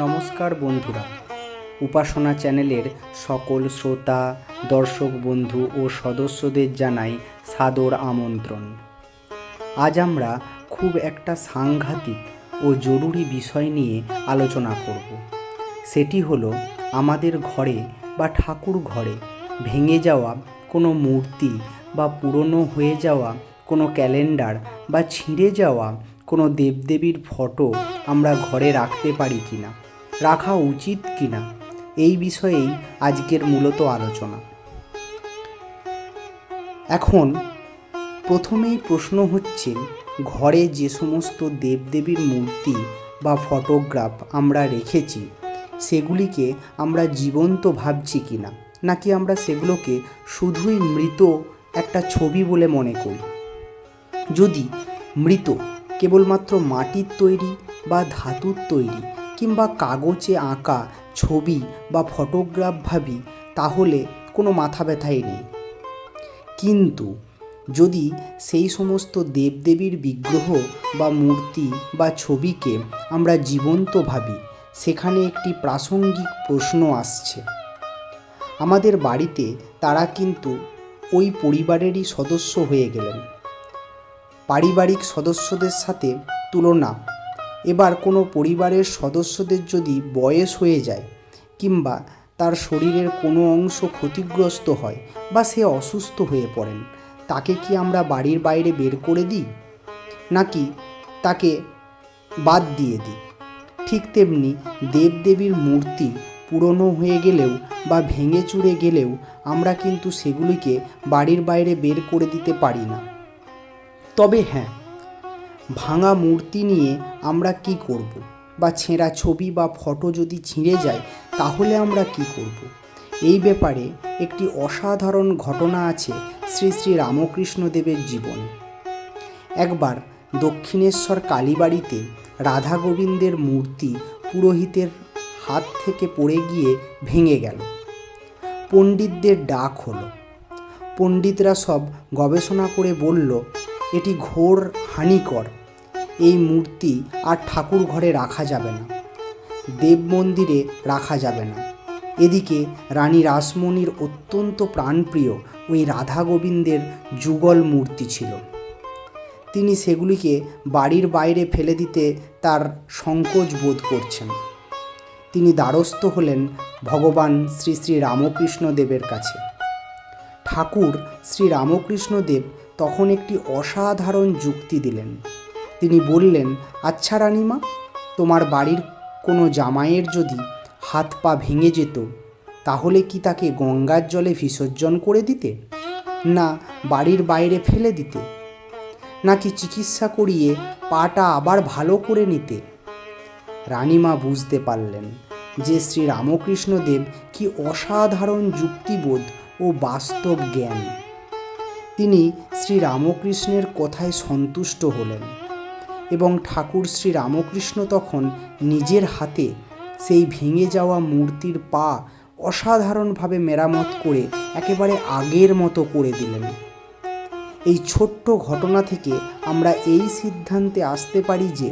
নমস্কার বন্ধুরা, উপাসনা চ্যানেলের সকল শ্রোতা, দর্শক বন্ধু ও সদস্যদের জানাই সাদর আমন্ত্রণ। আজ আমরা খুব একটা সাংঘাতিক ও জরুরি বিষয় নিয়ে আলোচনা করব। সেটি হলো আমাদের ঘরে বা ঠাকুর ঘরে ভেঙে যাওয়া কোনো মূর্তি বা পুরনো হয়ে যাওয়া কোনো ক্যালেন্ডার বা ছিঁড়ে যাওয়া কোনো দেবদেবীর ফটো আমরা ঘরে রাখতে পারি কিনা, রাখা উচিত কিনা, এই বিষয়েই আজকের মূলত আলোচনা। এখন প্রথমেই প্রশ্ন হচ্ছে, ঘরে যে সমস্ত দেবদেবীর মূর্তি বা ফটোগ্রাফ আমরা রেখেছি সেগুলিকে আমরা জীবন্ত ভাবছি কিনা, নাকি আমরা সেগুলোকে শুধুই মৃত একটা ছবি বলে মনে করি। যদি মৃত, কেবলমাত্র মাটির তৈরি বা ধাতুর তৈরি কিংবা কাগজে আঁকা ছবি বা ফটোগ্রাফ ভাবি, তাহলে কোনো মাথা ব্যথাই নেই। কিন্তু যদি সেই সমস্ত দেবদেবীর বিগ্রহ বা মূর্তি বা ছবিকে আমরা জীবন্ত ভাবি, সেখানে একটি প্রাসঙ্গিক প্রশ্ন আসছে। আমাদের বাড়িতে তারা কিন্তু ওই পরিবারেরই সদস্য হয়ে গেলেন। পারিবারিক সদস্যদের সাথে তুলনা, এবার কোনো পরিবারের সদস্যদের যদি বয়স হয়ে যায় কিংবা তার শরীরের কোনো অংশ ক্ষতিগ্রস্ত হয় বা সে অসুস্থ হয়ে পড়েন, তাকে কি আমরা বাড়ির বাইরে বের করে দিই, নাকি তাকে বাদ দিয়ে দিই? ঠিক তেমনি দেবদেবীর মূর্তি পুরনো হয়ে গেলেও বা ভেঙে চুরে গেলেও আমরা কিন্তু সেগুলিকে বাড়ির বাইরে বের করে দিতে পারি না। তবে হ্যাঁ, ভাঙা মূর্তি নিয়ে আমরা কি করব, বা ছেঁড়া ছবি বা ফটো যদি ছিঁড়ে যায় তাহলে আমরা কি করব? এই ব্যাপারে একটি অসাধারণ ঘটনা আছে শ্রী শ্রী রামকৃষ্ণদেবের জীবনে। একবার দক্ষিণেশ্বর কালীবাড়িতে রাধা গোবিন্দের মূর্তি পুরোহিতের হাত থেকে পড়ে গিয়ে ভেঙে গেল। পণ্ডিতদের ডাক হলো। পণ্ডিতরা সব গবেষণা করে বলল, এটি ঘোর হানিকর, এই মূর্তি আর ঠাকুর ঘরে রাখা যাবে না, দেব মন্দিরে রাখা যাবে না। এদিকে রানী রাসমণির অত্যন্ত প্রাণপ্রিয় ওই রাধা গোবিন্দের যুগল মূর্তি ছিল। তিনি সেগুলিকে বাড়ির বাইরে ফেলে দিতে তার সংকোচ বোধ করছেন। তিনি দ্বারস্থ হলেন ভগবান শ্রী শ্রী রামকৃষ্ণদেবের কাছে। ঠাকুর শ্রী রামকৃষ্ণদেব তখন একটি অসাধারণ যুক্তি দিলেন। তিনি বললেন, আচ্ছা রানীমা, তোমার বাড়ির কোনো জামাইয়ের যদি হাত পা ভেঙে যেত, তাহলে কি তাকে গঙ্গার জলে বিসর্জন করে দিতে, না বাড়ির বাইরে ফেলে দিতে, নাকি চিকিৎসা করিয়ে পাটা আবার ভালো করে নিতে? রানীমা বুঝতে পারলেন যে শ্রী রামকৃষ্ণদেব কি অসাধারণ যুক্তিবোধ ও বাস্তব জ্ঞান। তিনি শ্রী রামকৃষ্ণের কথায় সন্তুষ্ট হলেন এবং ঠাকুর শ্রী রামকৃষ্ণ তখন নিজের হাতে সেই ভেঙে যাওয়া মূর্তির পা অসাধারণভাবে মেরামত করে একেবারে আগের মতো করে দিলেন। এই ছোট্ট ঘটনা থেকে আমরা এই সিদ্ধান্তে আসতে পারি যে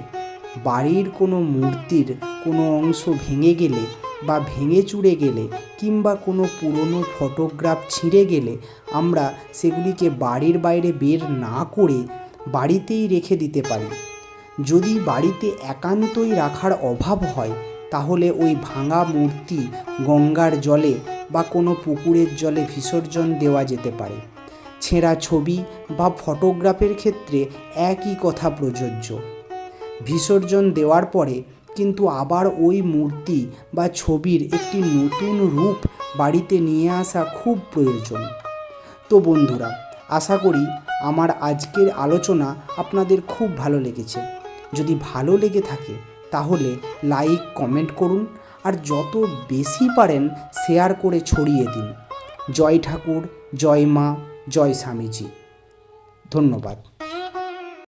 বাড়ির কোনো মূর্তির কোনো অংশ ভেঙে গেলে বা ভেঙে চুরে গেলে কিংবা কোনো পুরনো ফটোগ্রাফ ছিঁড়ে গেলে আমরা সেগুলিকে বাড়ির বাইরে বের না করে বাড়িতেই রেখে দিতে পারি। যদি বাড়িতে একান্তই রাখার অভাব হয়, তাহলে ওই ভাঙা মূর্তি গঙ্গার জলে বা কোনো পুকুরের জলে বিসর্জন দেওয়া যেতে পারে। ছেঁড়া ছবি বা ফটোগ্রাফের ক্ষেত্রে একই কথা প্রযোজ্য। বিসর্জন দেওয়ার পরে কিন্তু আবার ওই মূর্তি বা ছবির একটি নতুন রূপ বাড়িতে নিয়ে আসা খুব প্রয়োজন। তো বন্ধুরা, আশা করি আমার আজকের আলোচনা আপনাদের খুব ভালো লেগেছে। যদি ভালো লেগে থাকে তাহলে লাইক কমেন্ট করুন, আর যত বেশি পারেন শেয়ার করে ছড়িয়ে দিন। জয় ঠাকুর, জয় মা, জয় স্বামীজি। ধন্যবাদ।